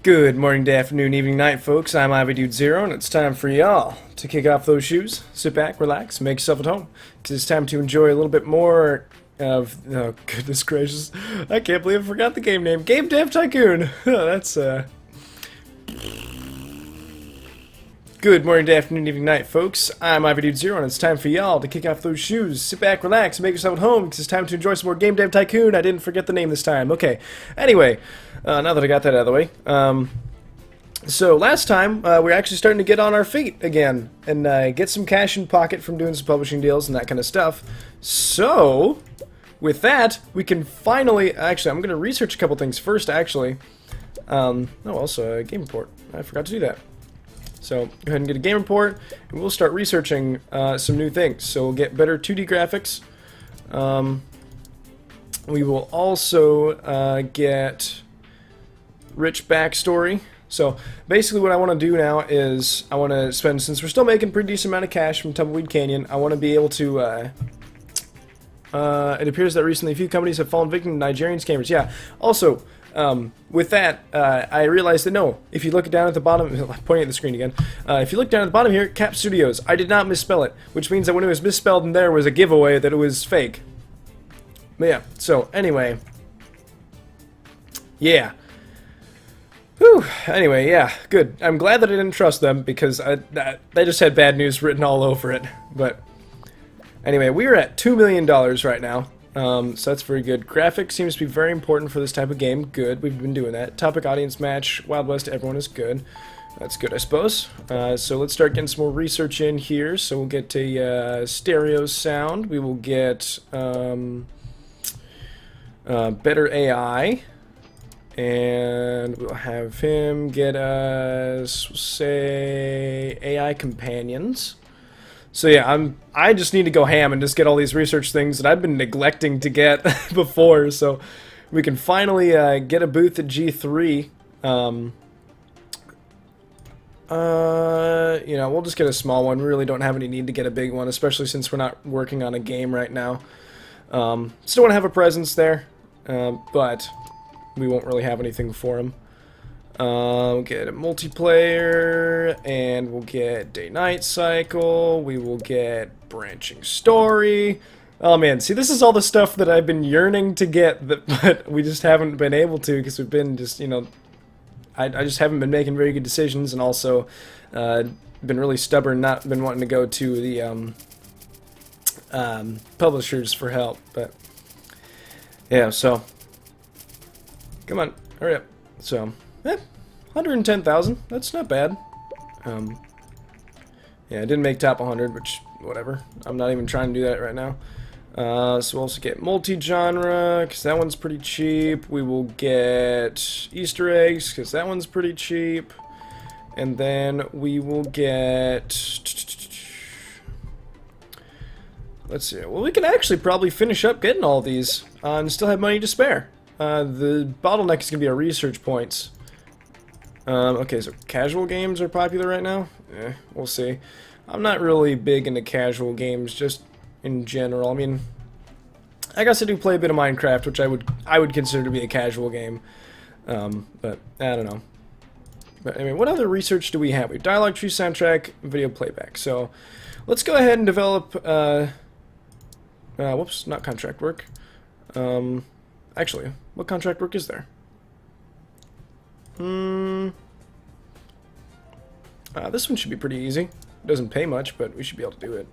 Good morning, day, afternoon, evening, night, folks. I'm IvyDude0, and it's time for y'all to kick off those shoes, sit back, relax, make yourself at home, because it's time to enjoy a little bit more of, oh, goodness gracious, I can't believe I forgot the game name, Game Dev Tycoon. That's, Good morning, day, afternoon, evening, night, folks. I'm IvyDude0, and it's time for y'all to kick off those shoes, sit back, relax, and make yourself at home, because it's time to enjoy some more Game Dev Tycoon. I didn't forget the name this time. Okay, anyway, now that I got that out of the way, so last time, we're actually starting to get on our feet again, and get some cash in pocket from doing some publishing deals and that kind of stuff. So, with that, we can finally, actually, I'm going to research a couple things first, actually. Also a game report. I forgot to do that. So, go ahead and get a game report, and we'll start researching some new things. So, we'll get better 2D graphics. We will also get rich backstory. So, basically what I want to do now is, I want to spend, since we're still making a pretty decent amount of cash from Tumbleweed Canyon, I want to be able to, it appears that recently a few companies have fallen victim to Nigerian scammers. Yeah, also, with that, I realized that no, if you look down at the bottom, pointing at the screen again, if you look down at the bottom here, Cap Studios, I did not misspell it, which means that when it was misspelled in there was a giveaway that it was fake. But yeah, so anyway, yeah. Whew, anyway, yeah, good. I'm glad that I didn't trust them because they just had bad news written all over it. But anyway, we are at $2 million right now. So that's very good. Graphics seems to be very important for this type of game. Good, we've been doing that. Topic audience match, Wild West, everyone is good. That's good, I suppose. So let's start getting some more research in here. So we'll get a stereo sound. We will get better AI. And we'll have him get us, say, AI companions. So yeah, I just need to go ham and just get all these research things that I've been neglecting to get before, so we can finally get a booth at G3. We'll just get a small one. We really don't have any need to get a big one, especially since we're not working on a game right now. Still want to have a presence there, but we won't really have anything for him. We'll get a multiplayer, and we'll get day-night cycle, we will get branching story. Oh man, see, this is all the stuff that I've been yearning to get, but we just haven't been able to, because we've been just, I just haven't been making very good decisions, and also been really stubborn, not been wanting to go to the publishers for help, but yeah, so come on, hurry up. So, 110,000. That's not bad. Yeah, I didn't make top 100, which, whatever. I'm not even trying to do that right now. So we'll also get multi-genre, because that one's pretty cheap. We will get Easter eggs, because that one's pretty cheap. And then we will get... Let's see. Well, we can actually probably finish up getting all these and still have money to spare. The bottleneck is going to be our research points. Okay, so casual games are popular right now? We'll see. I'm not really big into casual games, just in general. I mean, I guess I do play a bit of Minecraft, which I would consider to be a casual game. But, I don't know. But anyway, what other research do we have? We have dialogue tree, soundtrack, video playback. So, let's go ahead and develop, whoops, not contract work. Actually, what contract work is there? This one should be pretty easy. It doesn't pay much, but we should be able to do it.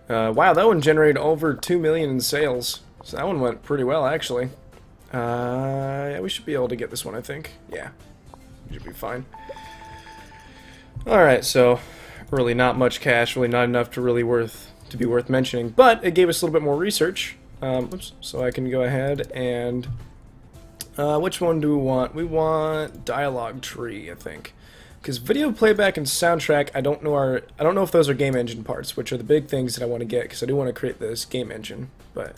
Wow, that one generated over 2 million in sales. So that one went pretty well, actually. Yeah, we should be able to get this one, I think. Yeah, we should be fine. Alright, so really not much cash, really not enough to really be worth mentioning, but it gave us a little bit more research. Oops, so I can go ahead and which one do we want? We want dialogue tree, I think, because video playback and soundtrack, I don't know if those are game engine parts, which are the big things that I want to get, because I do want to create this game engine. But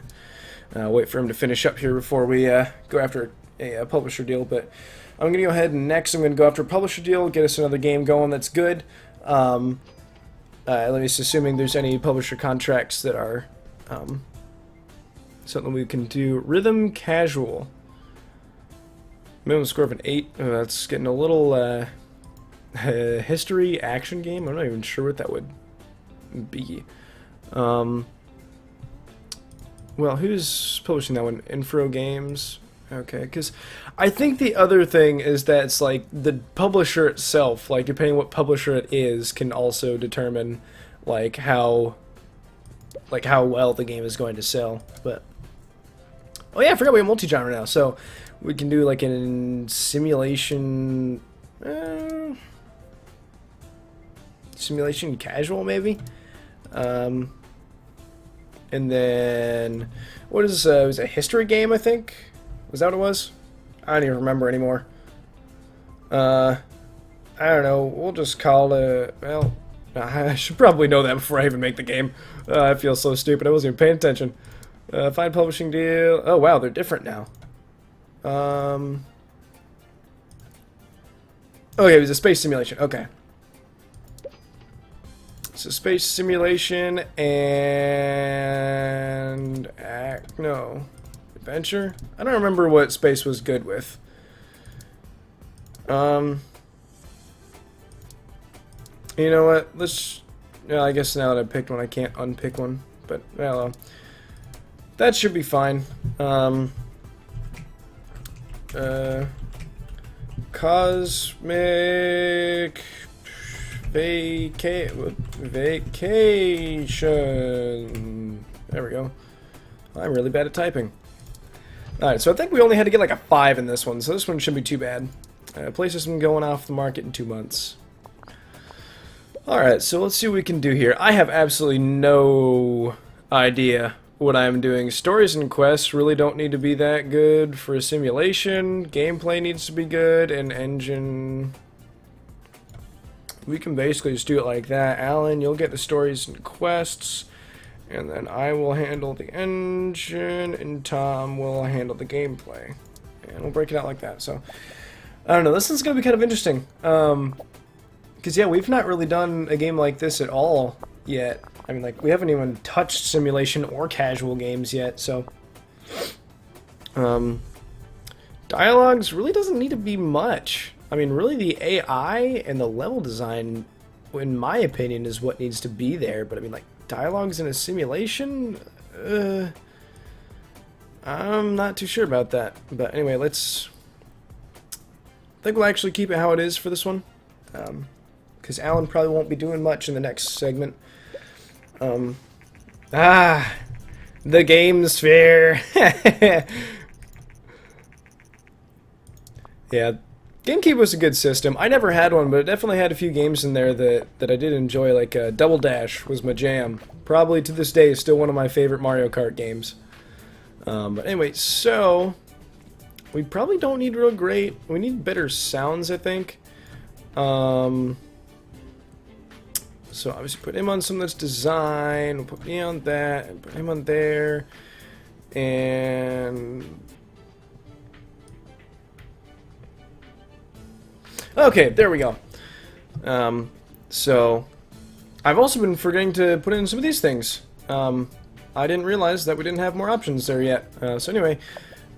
wait for him to finish up here before we go after a publisher deal. But I'm gonna go ahead and next I'm gonna go after a publisher deal, get us another game going that's good. At least assuming there's any publisher contracts that are something we can do. Rhythm casual. Minimum score of an 8. Oh, that's getting a little history action game. I'm not even sure what that would be. Well, who's publishing that one? Infro Games. Okay, because I think the other thing is that it's like the publisher itself, like depending what publisher it is, can also determine like how well the game is going to sell. But oh yeah, I forgot we have multi-genre now, so we can do like an simulation, simulation casual maybe. And then what is it was a history game, I think. Was that what it was? I don't even remember anymore. I don't know. We'll just call it. Well, I should probably know that before I even make the game. I feel so stupid. I wasn't even paying attention. Find publishing deal. Oh wow, they're different now. Okay, it was a space simulation. Okay. So space simulation and no. Adventure? I don't remember what space was good with. You know what? Let's. Yeah, I guess now that I picked one, I can't unpick one. But well, that should be fine. Cosmic vacation. There we go. I'm really bad at typing. Alright, so I think we only had to get like a 5 in this one, so this one shouldn't be too bad. Play system going off the market in 2 months. Alright, so let's see what we can do here. I have absolutely no idea what I'm doing. Stories and quests really don't need to be that good for a simulation. Gameplay needs to be good, and engine... We can basically just do it like that. Alan, you'll get the stories and quests. And then I will handle the engine, and Tom will handle the gameplay. And we'll break it out like that. So, I don't know. This one's going to be kind of interesting. Because, yeah, we've not really done a game like this at all yet. I mean, like, we haven't even touched simulation or casual games yet, so... Dialogues really doesn't need to be much. I mean, really, the AI and the level design, in my opinion, is what needs to be there. But, I mean, like, dialogues in a simulation? I'm not too sure about that. But anyway, let's... I think we'll actually keep it how it is for this one. Because Alan probably won't be doing much in the next segment. The Game Sphere! Yeah, GameCube was a good system. I never had one, but it definitely had a few games in there that I did enjoy, like Double Dash was my jam. Probably to this day is still one of my favorite Mario Kart games. But anyway, so we probably don't need real great. We need better sounds, I think. So obviously put him on some that's design. We'll put me on that and put him on there. And okay, there we go. So, I've also been forgetting to put in some of these things. I didn't realize that we didn't have more options there yet. So anyway,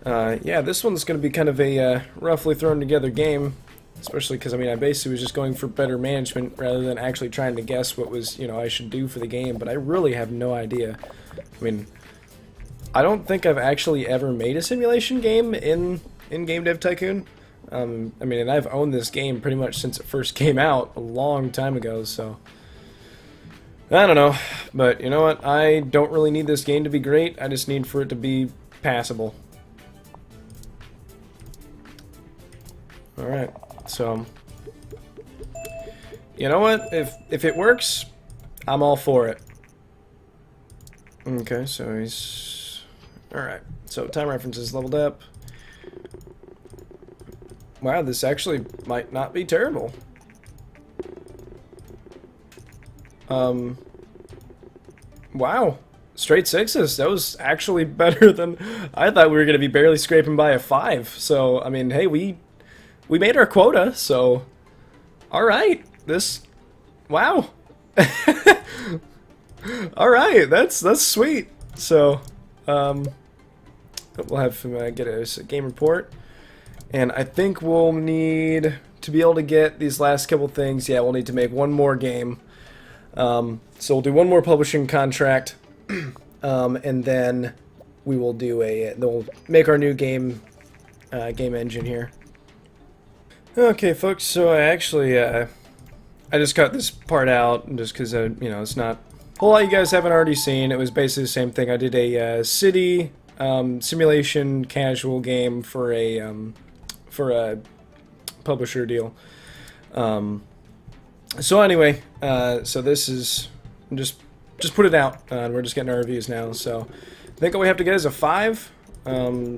yeah, this one's going to be kind of a roughly thrown together game. Especially because, I mean, I basically was just going for better management rather than actually trying to guess what was, you know, I should do for the game. But I really have no idea. I mean, I don't think I've actually ever made a simulation game in Game Dev Tycoon. I mean, and I've owned this game pretty much since it first came out a long time ago, so... I don't know, but you know what? I don't really need this game to be great, I just need for it to be passable. Alright, so... You know what? If it works, I'm all for it. Okay, so he's... Alright, so time reference is leveled up. Wow, this actually might not be terrible. Wow. Straight 6s. That was actually better than... I thought we were going to be barely scraping by a 5. So, I mean, hey, we made our quota, so... Alright. This... Wow. Alright, that's sweet. So, we'll have him get a game report. And I think we'll need to be able to get these last couple things. Yeah, we'll need to make one more game. So we'll do one more publishing contract, and then we will do they'll make our new game engine here. Okay, folks. So I actually I just cut this part out just because it's not a whole lot you guys haven't already seen. It was basically the same thing. I did a city simulation casual game for a publisher deal. So anyway, so this is just put it out, and we're just getting our reviews now. So I think all we have to get is a 5.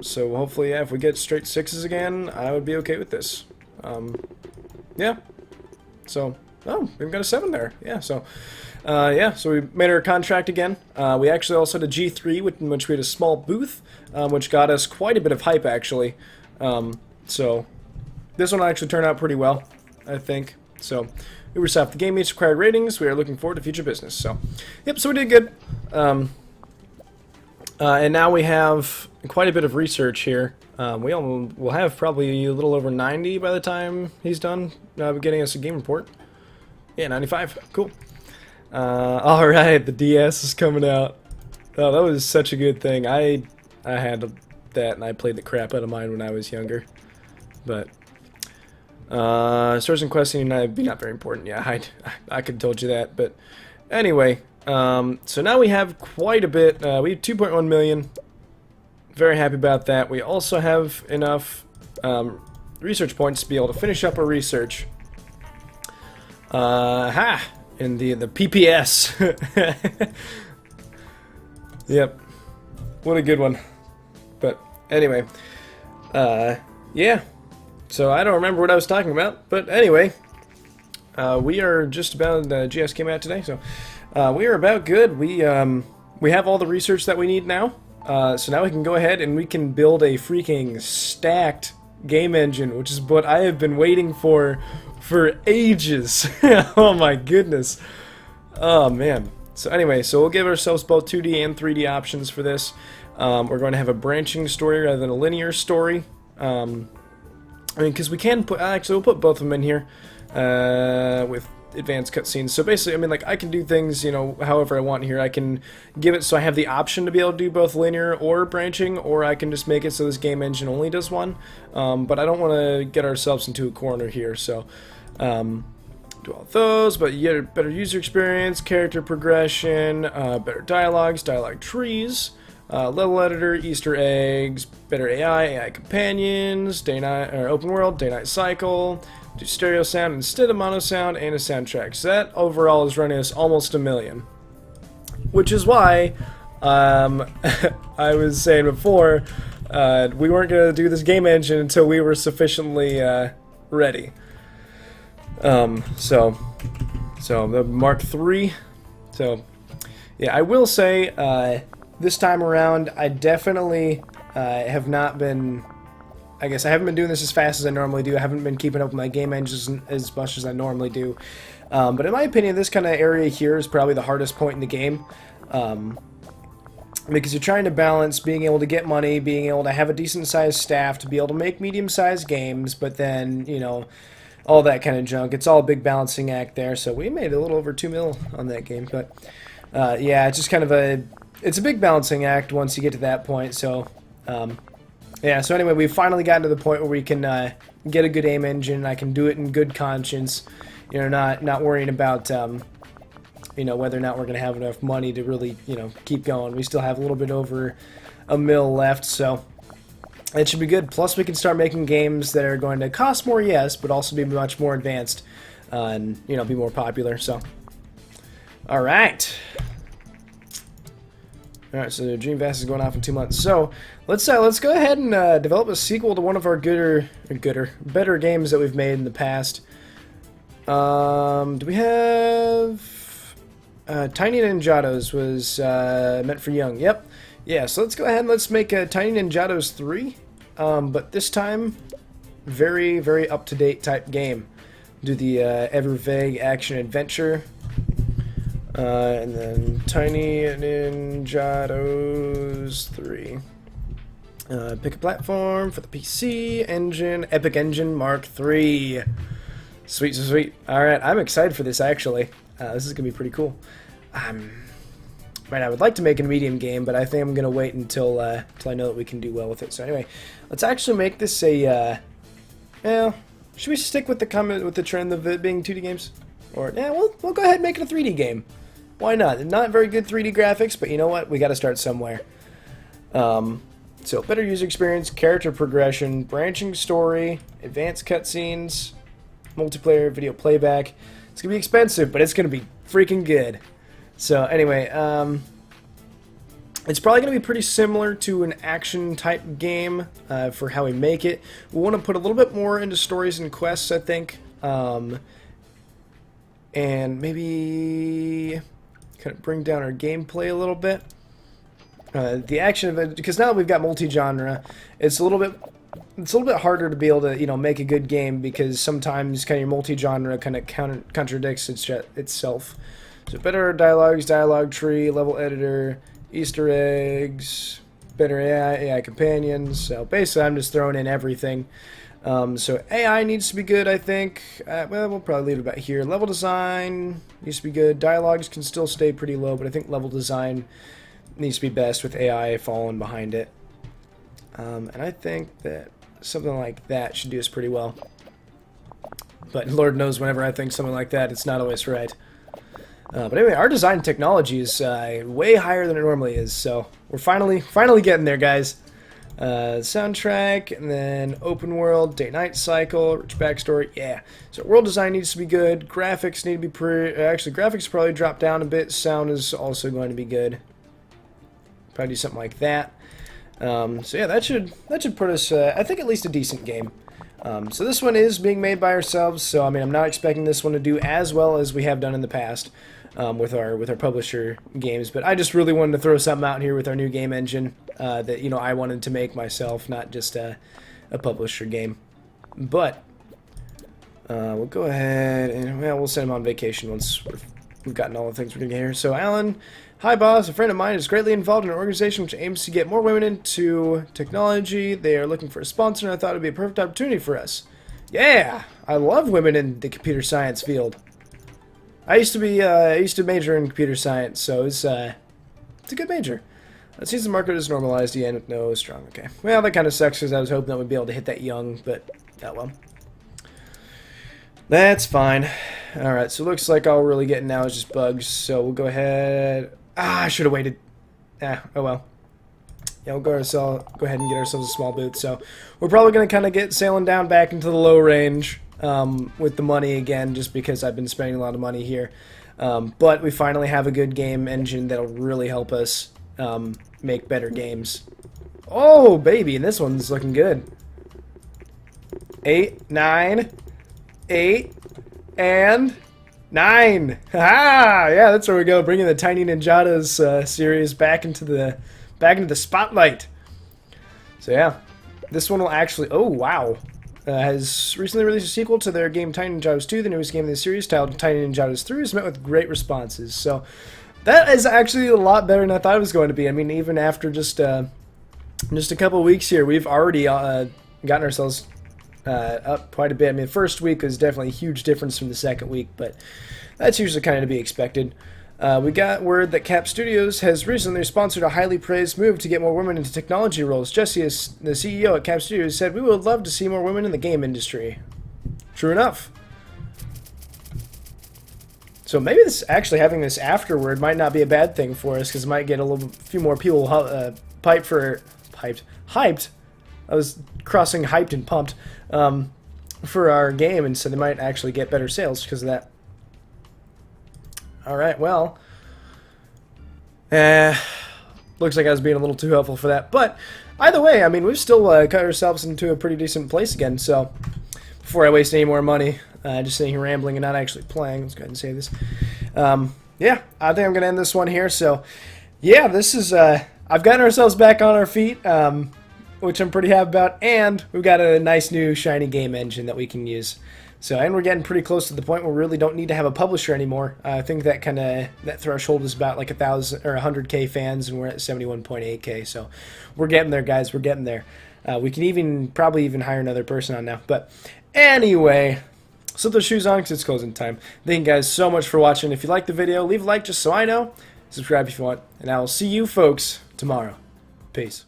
So hopefully, yeah, if we get straight 6s again, I would be okay with this. Yeah. So we've got a 7 there. Yeah. So yeah. So we made our contract again. We actually also had a G3, in which we had a small booth, which got us quite a bit of hype actually. So this one actually turned out pretty well, I think. So Ubisoft, the game meets required ratings. We are looking forward to future business. So, yep. So we did good. And now we have quite a bit of research here. We'll have probably a little over 90 by the time he's done getting us a game report. Yeah, 95. Cool. All right, the DS is coming out. Oh, that was such a good thing. I had that, and I played the crap out of mine when I was younger. But Source and questing would be not very important. Yeah, I could have told you that. But anyway, so now we have quite a bit. We have 2.1 million. Very happy about that. We also have enough research points to be able to finish up our research. In the PPS. Yep. What a good one. But anyway, yeah. So I don't remember what I was talking about, but anyway, we are just about. GS came out today, so we are about good. We have all the research that we need now. So now we can go ahead and we can build a freaking stacked game engine, which is what I have been waiting for ages. Oh my goodness. Oh man. So anyway, so we'll give ourselves both 2D and 3D options for this. We're going to have a branching story rather than a linear story. I mean, because we can put, actually we'll put both of them in here with advanced cutscenes. So basically, I mean, like, I can do things, however I want here. I can give it so I have the option to be able to do both linear or branching, or I can just make it so this game engine only does one. But I don't want to get ourselves into a corner here, so do all those, but you get better user experience, character progression, better dialogues, dialogue trees, level editor, Easter eggs, better AI companions, day-night or open world, day-night cycle, do stereo sound instead of mono sound, and a soundtrack. So that overall is running us almost 1 million, which is why I was saying before we weren't going to do this game engine until we were sufficiently ready. So the Mark III. So yeah, I will say this time around I definitely have not been. I guess I haven't been doing this as fast as I normally do. I haven't been keeping up with my game engines as much as I normally do. But in my opinion, this kind of area here is probably the hardest point in the game. Because you're trying to balance being able to get money, being able to have a decent-sized staff, to be able to make medium-sized games, but then, all that kind of junk. It's all a big balancing act there. So we made a little over 2 mil on that game. But, yeah, it's just kind of it's a big balancing act once you get to that point. So, yeah, so anyway, we've finally gotten to the point where we can get a good aim engine. I can do it in good conscience, not worrying about, whether or not we're going to have enough money to really, keep going. We still have a little bit over 1 mil left, so it should be good. Plus, we can start making games that are going to cost more, yes, but also be much more advanced and, be more popular, so. All right. Alright, so Dreamcast is going off in 2 months. So, let's go ahead and develop a sequel to one of our better games that we've made in the past. Do we have... Tiny Ninjados was meant for young. Yep. Yeah, so let's go ahead and let's make Tiny Ninjados 3. But this time, very, very up-to-date type game. Do the ever vague action-adventure. And then Tiny Ninjados 3. Pick a platform for the PC. Engine, Epic Engine Mark III. Sweet, so sweet. Alright, I'm excited for this, actually. This is going to be pretty cool. Right, I would like to make a medium game, but I think I'm going to wait until I know that we can do well with it. So anyway, let's actually make this a... well, should we stick with the trend of it being 2D games? Or, yeah, we'll go ahead and make it a 3D game. Why not? Not very good 3D graphics, but you know what? We got to start somewhere. So, better user experience, character progression, branching story, advanced cutscenes, multiplayer, video playback. It's going to be expensive, but it's going to be freaking good. So, anyway, it's probably going to be pretty similar to an action-type game for how we make it. We want to put a little bit more into stories and quests, I think. And maybe kind of bring down our gameplay a little bit. The action of it, because now that we've got multi-genre, it's a little bit harder to be able to, make a good game, because sometimes kind of your multi-genre kind of contradicts itself. So better dialogues, dialogue tree, level editor, Easter eggs, better AI companions. So basically, I'm just throwing in everything. So AI needs to be good, I think. Well, we'll probably leave it about here. Level design needs to be good. Dialogues can still stay pretty low, but I think level design needs to be best with AI falling behind it. And I think that something like that should do us pretty well. But Lord knows whenever I think something like that, it's not always right. But anyway, our design technology is way higher than it normally is, so we're finally getting there, guys. Soundtrack, and then open world, day-night cycle, rich backstory, yeah. So world design needs to be good, graphics need to be actually, graphics probably drop down a bit, sound is also going to be good. Probably do something like that. So yeah, that should put us, I think, at least a decent game. So this one is being made by ourselves, so I mean, I'm not expecting this one to do as well as we have done in the past with our publisher games, but I just really wanted to throw something out here with our new game engine that I wanted to make myself, not just a publisher game. But we'll go ahead and we'll send him on vacation once we've gotten all the things we're gonna get here. So Alan. Hi boss, a friend of mine is greatly involved in an organization which aims to get more women into technology. They are looking for a sponsor, and I thought it would be a perfect opportunity for us. Yeah, I love women in the computer science field. I used to major in computer science, so it's a good major. It seems the market is normalized again with no strong. Okay, well that kind of sucks because I was hoping that we'd be able to hit that young, but well. That's fine. All right, so it looks like all we're really getting now is just bugs. So we'll go ahead. I should have waited. Oh well. Yeah, we'll go ahead and get ourselves a small booth. So we're probably going to kind of get sailing down back into the low range with the money again, just because I've been spending a lot of money here. But we finally have a good game engine that'll really help us make better games. Oh, baby, and this one's looking good. 8, 9, 8, and 9. Ha! Yeah, that's where we go. Bringing the Tiny Ninjadas series back into the spotlight. So yeah, this one will actually. Oh wow! Has recently released a sequel to their game Tiny Ninjadas 2, the newest game in the series, titled Tiny Ninjadas 3, has met with great responses. So that is actually a lot better than I thought it was going to be. I mean, even after just a couple of weeks here, we've already gotten ourselves up quite a bit. I mean, the first week was definitely a huge difference from the second week, but that's usually kind of to be expected. We got word that Cap Studios has recently sponsored a highly praised move to get more women into technology roles. Jesse, the CEO at Cap Studios, said, "We would love to see more women in the game industry." True enough. So maybe actually having this afterward might not be a bad thing for us, because it might get a few more people hyped. I was crossing hyped and pumped for our game, and so they might actually get better sales because of that. Alright, well, looks like I was being a little too helpful for that, but either way, I mean, we've still cut ourselves into a pretty decent place again, so before I waste any more money, just sitting here rambling and not actually playing, let's go ahead and save this. Yeah, I think I'm going to end this one here, so yeah, this is, I've gotten ourselves back on our feet, which I'm pretty happy about, and we've got a nice new shiny game engine that we can use. So, and we're getting pretty close to the point where we really don't need to have a publisher anymore. I think that that threshold is about like 1,000 or 100K fans, and we're at 71.8K. So, we're getting there, guys. We're getting there. We can probably even hire another person on now. But anyway, slip those shoes on because it's closing time. Thank you guys so much for watching. If you liked the video, leave a like just so I know. Subscribe if you want, and I will see you folks tomorrow. Peace.